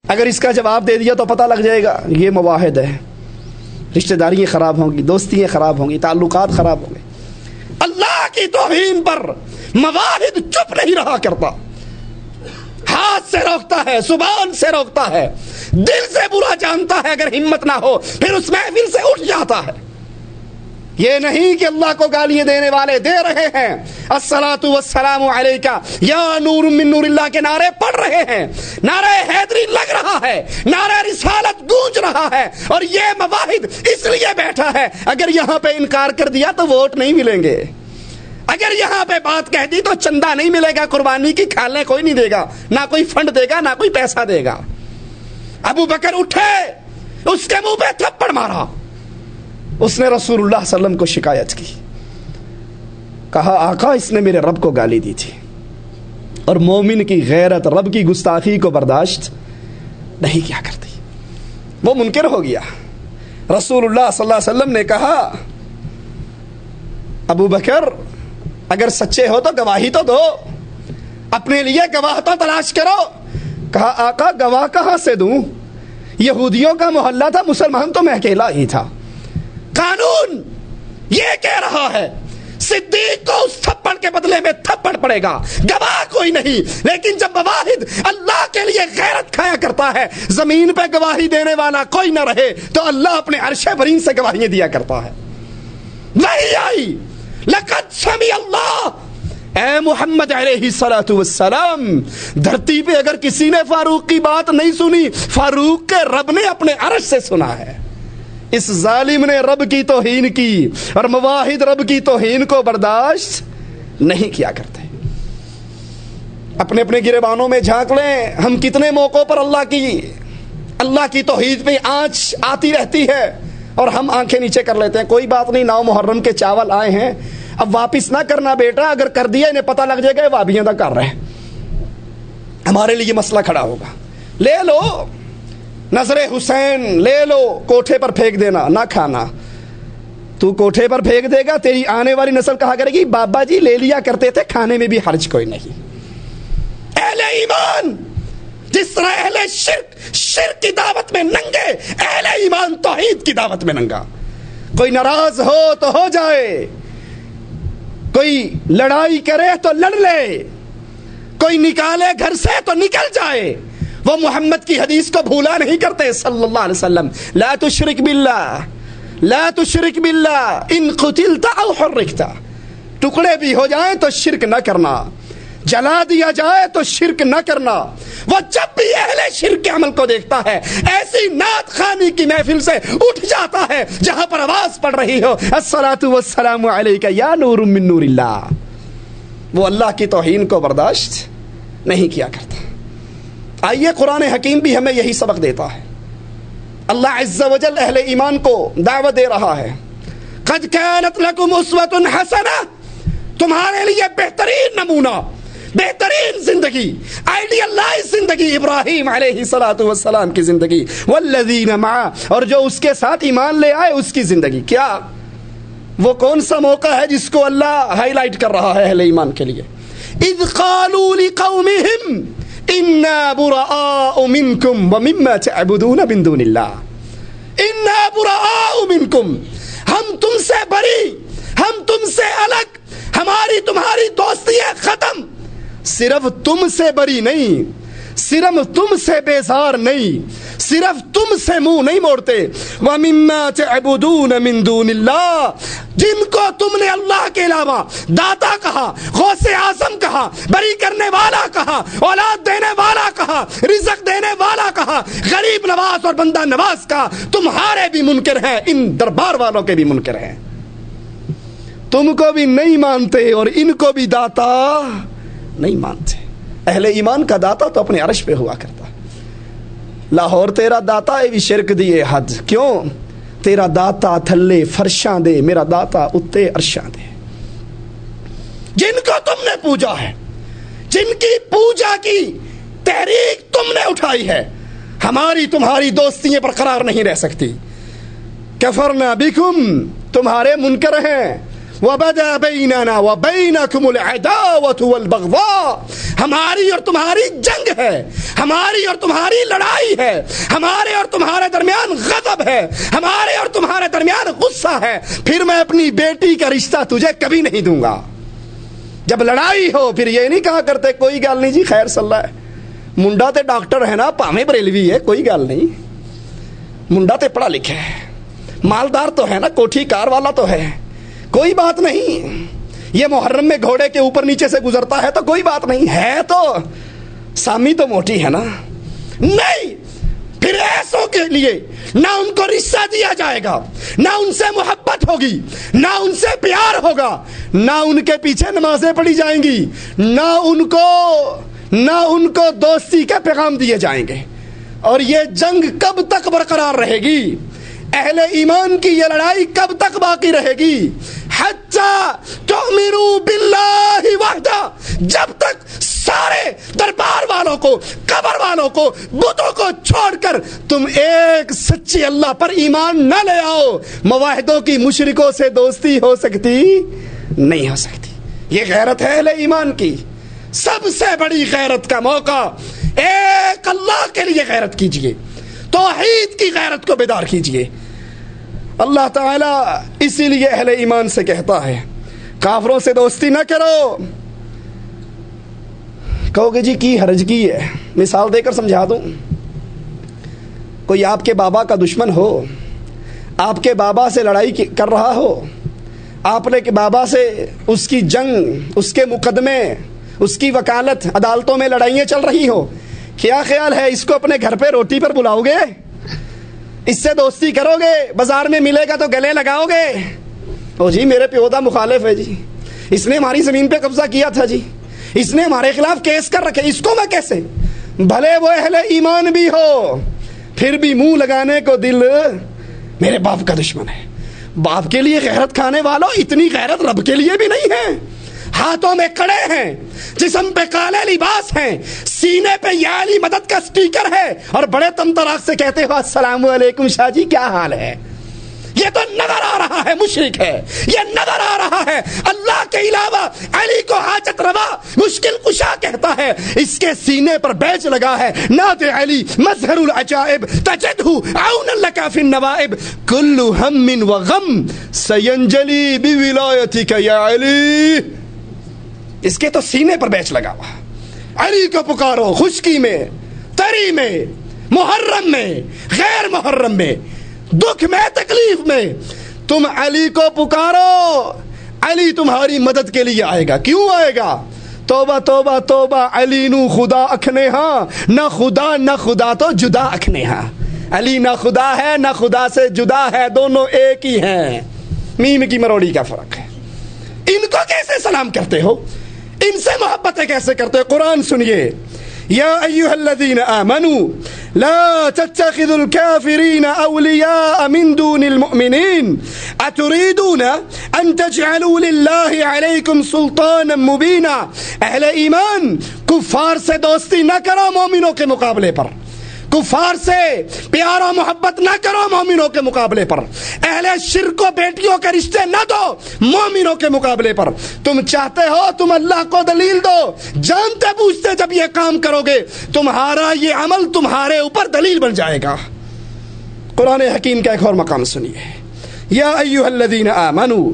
اگر اس کا جواب دے دیا تو پتہ لگ جائے گا یہ مواحد ہے، رشتہ داریاں خراب ہوں گی، دوستیاں خراب ہوں گی، تعلقات خراب ہوں گے۔ اللہ کی توہین پر مواحد چپ نہیں رہا کرتا، ہاتھ سے روکتا ہے، زبان سے روکتا ہے، دل سے برا جانتا ہے، اگر ہمت نہ ہو پھر اس محفل سے اٹھ جاتا ہے۔ یہ نہیں کہ اللہ کو گالیاں دینے والے دے رہے ہیں، الصلاۃ والسلام علیکہ یا نور من نور اللہ کے نعرے پڑھ رہے ہیں، نعرہ حیدری لگ رہا ہے، نعرہ رسالت گونج رہا ہے، اور یہ مواحد اس لیے بیٹھا ہے اگر یہاں پہ انکار کر دیا تو ووٹ نہیں ملیں گے، اگر یہاں پہ بات کہہ دی تو چندہ نہیں ملے گا، قربانی کی کھالیں کوئی نہیں دے گا، نہ کوئی فنڈ دے گا، نہ کوئی پیسہ دے گا۔ ابو بکر اٹھے، اس کے منہ پہ تھپڑ مارا، اس نے رسول اللہ صلی اللہ علیہ وسلم کو شکایت کی، کہا آقا اس نے میرے رب کو گالی دی تھی، اور مومن کی غیرت رب کی گستاخی کو برداشت نہیں کیا کرتی، وہ منکر ہو گیا۔ رسول اللہ صلی اللہ علیہ وسلم نے کہا ابو بکر اگر سچے ہو تو گواہی تو دو، اپنے لیے گواہ تو تلاش کرو۔ کہا آقا گواہ کہاں سے دوں، یہودیوں کا محلہ تھا، مسلمان تو میں اکیلا ہی تھا۔ قانون یہ کہہ رہا ہے صدیق کو اس تھپڑ کے بدلے میں تھپڑ پڑے گا، گواہ کوئی نہیں، لیکن جب مواحد اللہ کے لیے غیرت کھایا کرتا ہے، زمین پہ گواہی دینے والا کوئی نہ رہے تو اللہ اپنے عرش برین سے گواہیاں دیا کرتا ہے۔ وہی آئی لقد سمع اللہ، اے محمد علیہ الصلوۃ والسلام، دھرتی پہ اگر کسی نے فاروق کی بات نہیں سنی، فاروق کے رب نے اپنے عرش سے سنا ہے۔ اس ظالم نے رب کی توہین کی، اور مواحد رب کی توہین کو برداشت نہیں کیا کرتے۔ اپنے اپنے گریبانوں میں جھانک لیں، ہم کتنے موقعوں پر اللہ کی توحید پہ آنچ آتی رہتی ہے اور ہم آنکھیں نیچے کر لیتے ہیں، کوئی بات نہیں، 9 محرم کے چاول آئے ہیں، اب واپس نہ کرنا بیٹا، اگر کر دیا انہیں پتہ لگ جائے گا وابیاں دا کر رہے ہیں، ہمارے لیے مسئلہ کھڑا ہوگا۔ لے لو نظر حسین، لے لو، کوٹھے پر پھینک دینا، نہ کھانا۔ تو کوٹھے پر پھینک دے گا، تیری آنے والی نسل کہا کرے گی بابا جی لے لیا کرتے تھے، کھانے میں بھی حرج کوئی نہیں۔ اہل ایمان جس طرح اہل شرک کی دعوت میں ننگے، اہل ایمان توحید کی دعوت میں ننگا۔ کوئی ناراض ہو تو ہو جائے، کوئی لڑائی کرے تو لڑ لے، کوئی نکالے گھر سے تو نکل جائے، وہ محمد کی حدیث کو بھولا نہیں کرتے صلی اللہ علیہ وسلم، لا تشرک باللہ، لا تشرک باللہ ان قتلت او حرکت، ٹکڑے بھی ہو جائیں تو شرک نہ کرنا، جلا دیا جائے تو شرک نہ کرنا۔ وہ جب بھی اہل شرک کے عمل کو دیکھتا ہے، ایسی نعت خوانی کی محفل سے اٹھ جاتا ہے جہاں پر آواز پڑ رہی ہو الصلاۃ والسلام علیکہ یا نور من نور اللہ، وہ اللہ کی توہین کو برداشت نہیں کیا کرتا۔ آئیے قرآن حکیم بھی ہمیں یہی سبق دیتا ہے۔ اللہ عز و جل اہل ایمان کو دعوت دے رہا ہے، قد کانت لکم اسوۃ حسنہ، تمہارے لیے بہترین نمونہ، بہترین زندگی، آئیڈیل لائف زندگی ابراہیم علیہ الصلوۃ والسلام کی زندگی، والذین معہ، اور جو اس کے ساتھ ایمان لے آئے اس کی زندگی۔ کیا وہ کون سا موقع ہے جس کو اللہ ہائی لائٹ کر رہا ہے اہل ایمان کے لیے؟ اذ قالوا لقومہم انا براء منکم ومما تعبدون من دون اللہ، انا براء منکم، ہم تم سے بری، ہم تم سے الگ، ہماری تمہاری دوستی ہے ختم۔ صرف تم سے بری نہیں، صرف تم سے بیزار نہیں، صرف تم سے منہ نہیں موڑتے، وَمِمَّا تَعْبُدُونَ مِن دُونِ اللَّهِ، جن کو تم نے اللہ کے علاوہ داتا کہا، غوث اعظم کہا، بری کرنے والا کہا، اولاد دینے والا کہا، رزق دینے والا کہا، غریب نواز اور بندہ نواز کہا، تمہارے بھی منکر ہیں، ان دربار والوں کے بھی منکر ہیں، تم کو بھی نہیں مانتے اور ان کو بھی داتا نہیں مانتے۔ اہل ایمان کا داتا تو اپنے عرش پہ ہوا کرتا۔ لاہور تیرا داتا ہے بھی شرک دیے حد، کیوں؟ تیرا داتا تھلے فرشاں دے، میرا داتا اتے عرشاں دے۔ جن کو تم نے پوجا ہے، جن کی پوجا کی تحریک تم نے اٹھائی ہے، ہماری تمہاری دوستیاں برقرار نہیں رہ سکتی۔ کفرنا بکم، تمہارے منکر ہیں، وَبَدَا بَيْنَنَا وَبَيْنَكُمُ الْعَدَاوَةُ وَالْبَغْضَاءُ، ہماری اور تمہاری جنگ ہے، ہماری اور تمہاری لڑائی ہے، ہمارے اور تمہارے درمیان غضب ہے، ہمارے اور تمہارے درمیان غصہ ہے، پھر میں اپنی بیٹی کا رشتہ تجھے کبھی نہیں دوں گا۔ جب لڑائی ہو پھر یہ نہیں کہا کرتے کوئی گل نہیں جی خیر صلی اللہ ہے، منڈا تے ڈاکٹر ہے نا، پاویں بریلوی ہے، کوئی گل نہیں، منڈا تے پڑھا لکھا ہے، مالدار تو ہے نا، کوٹھی کار والا تو ہے، کوئی بات نہیں، یہ محرم میں گھوڑے کے اوپر نیچے سے گزرتا ہے تو کوئی بات نہیں ہے، تو سامی تو موٹی ہے نا، نہیں، پھر ایسوں کے لیے نہ ان کو رشتہ دیا جائے گا، نہ ان سے محبت ہوگی، نہ ان سے پیار ہوگا، نہ ان کے پیچھے نمازیں پڑھی جائیں گی، نہ ان کو دوستی کا پیغام دیے جائیں گے۔ اور یہ جنگ کب تک برقرار رہے گی؟ اہل ایمان کی یہ لڑائی کب تک باقی رہے گی؟ حتی تؤمنوا باللہ وحدہ، جب تک سارے دربار والوں کو، قبر والوں کو، بتوں کو چھوڑ کر تم ایک سچے اللہ پر ایمان نہ لے آؤ، مواحدوں کی مشرکوں سے دوستی ہو سکتی نہیں ہو سکتی۔ یہ غیرت ہے اہل ایمان کی، سب سے بڑی غیرت کا موقع، ایک اللہ کے لیے غیرت کیجئے، توحید کی غیرت کو بیدار کیجئے۔ اللہ تعالیٰ اسی لیے اہل ایمان سے کہتا ہے کافروں سے دوستی نہ کرو۔ کہو گے جی کی حرج کی ہے؟ مثال دے کر سمجھا دوں، کوئی آپ کے بابا کا دشمن ہو، آپ کے بابا سے لڑائی کر رہا ہو، آپ نے کہ بابا سے اس کی جنگ، اس کے مقدمے، اس کی وکالت، عدالتوں میں لڑائیاں چل رہی ہو، کیا خیال ہے اس کو اپنے گھر پہ روٹی پر بلاؤ گے؟ اس سے دوستی کرو گے؟ بازار میں ملے گا تو گلے لگاؤ گے؟ او جی میرے پیودا مخالف ہے جی، اس نے ہماری زمین پہ قبضہ کیا تھا جی، اس نے ہمارے خلاف کیس کر رکھے، اس کو میں کیسے؟ بھلے وہ اہل ایمان بھی ہو، پھر بھی منہ لگانے کو دل میرے باپ کا دشمن ہے۔ باپ کے لیے غیرت کھانے والوں، اتنی غیرت رب کے لیے بھی نہیں ہے۔ ہاتھوں میں کڑے ہیں، جسم پہ کالے لباس ہیں، سینے پہ یا علی مدد کا سٹیکر ہے، اور بڑے تمطراق سے کہتے ہو السلام علیکم شاہ جی کیا حال ہے؟ یہ تو نظر آ رہا ہے مشرک ہے، یہ نظر آ رہا ہے اللہ کے علاوہ علی کو حاجت روا مشکل کشا کہتا ہے، اس کے سینے پر بیج لگا ہے نعت علی مظہر العجائب تجدہ عونا لک فی النوائب کل ہم و غم سینجلی بولایتک یا علی۔ اس کے تو سینے پر بیچ لگا ہوا، علی کو پکارو، خشکی میں، تری میں، محرم میں، غیر محرم میں، دکھ میں، تکلیف میں، تم علی کو پکارو، علی تمہاری مدد کے لیے آئے گا۔ کیوں آئے گا؟ توبہ توبہ توبہ، علی نو خدا اکھنے ہاں، نہ خدا تو جدا اکھنے ہاں۔ علی نہ خدا ہے نہ خدا سے جدا ہے، دونوں ایک ہی ہیں، میم کی مروڑی کا فرق ہے۔ ان کو کیسے سلام کرتے ہو؟ ان سے محبتیں کیسے کرتے ہو؟ قرآن سنیے، یا ایھا الذین آمنوا لا تتخذوا الكافرین اولیاء من دون المؤمنین اتریدون ان تجعلوا للہ علیکم سلطانا مبینا۔ اہل ایمان، کفار سے دوستی نہ کرو مومنوں کے مقابلے پر، کفار سے پیار و محبت نہ کرو مومنوں کے مقابلے پر، اہل شرک و بیٹیوں کے رشتے نہ دو مومنوں کے مقابلے پر۔ تم چاہتے ہو تم اللہ کو دلیل دو، جانتے بوجھتے جب یہ کام کرو گے تمہارا یہ عمل تمہارے اوپر دلیل بن جائے گا۔ قرآن حکیم کا ایک اور مقام سنیے، یا ایھا الذین آمنوا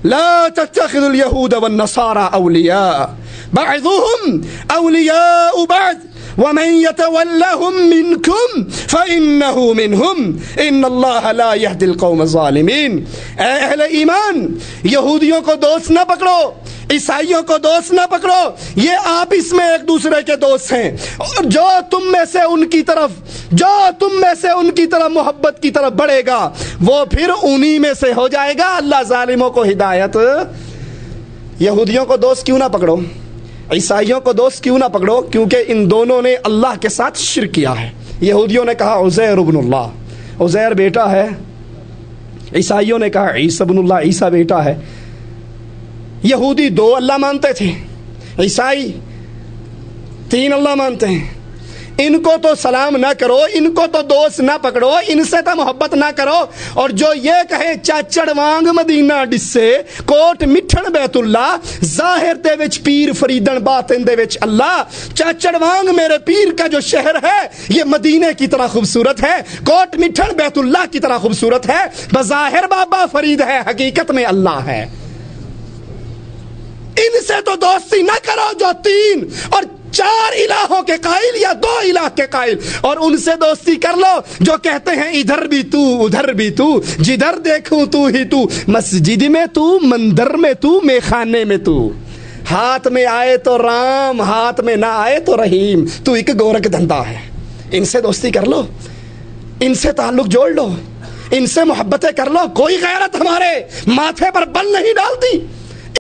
لا تتخذوا اليہود والنصارى اولیاء بعضهم اولیاء بعض وَمَن يَتَوَلَّهُم مِّنكُمْ فَإِنَّهُ مِنْهُمْ إِنَّ اللَّهَ لَا يَهْدِي الْقَوْمَ الظَّالِمِينَ۔ اے اہل ایمان، یہودیوں کو دوست نہ پکڑو، عیسائیوں کو دوست نہ پکڑو، یہ آپس میں ایک دوسرے کے دوست ہیں، اور جو تم میں سے ان کی طرف محبت کی طرف بڑھے گا وہ پھر انہی میں سے ہو جائے گا۔ اللہ ظالموں کو ہدایت۔ یہودیوں کو دوست کیوں نہ پکڑو، عیسائیوں کو دوست کیوں نہ پکڑو؟ کیونکہ ان دونوں نے اللہ کے ساتھ شرک کیا ہے۔ یہودیوں نے کہا عزیر ابن اللہ، عزیر بیٹا ہے، عیسائیوں نے کہا عیسی ابن اللہ، عیسی بیٹا ہے۔ یہودی 2 اللہ مانتے تھے، عیسائی 3 اللہ مانتے ہیں۔ ان کو تو سلام نہ کرو، ان کو تو دوست نہ پکڑو، ان سے تو محبت نہ کرو، اور جو یہ کہے چاچڑ وانگ مدینہ ڈسے کوٹ مٹھن بیت اللہ، ظاہر دے وچ پیر فریدن باطن دے وچ اللہ، چاچڑ وانگ میرے پیر کا جو شہر ہے یہ مدینے کی طرح خوبصورت ہے، کوٹ مٹھن بیت اللہ کی طرح خوبصورت ہے، بظاہر بابا فرید ہے حقیقت میں اللہ ہے۔ ان سے تو دوستی نہ کرو جو 3 اور 4 الہوں کے قائل یا 2 الہ کے قائل، اور ان سے دوستی کر لو جو کہتے ہیں ادھر بھی تو ادھر بھی تو، جدھر دیکھوں تو ہی تو، مسجد میں تو، مندر میں تو، میخانے میں تو، ہاتھ میں آئے تو رام، ہاتھ میں نہ آئے تو رحیم، تو ایک گورکھ دھندا ہے۔ ان سے دوستی کر لو، ان سے تعلق جوڑ لو، ان سے محبتیں کر لو، کوئی غیرت ہمارے ماتھے پر بل نہیں ڈالتی۔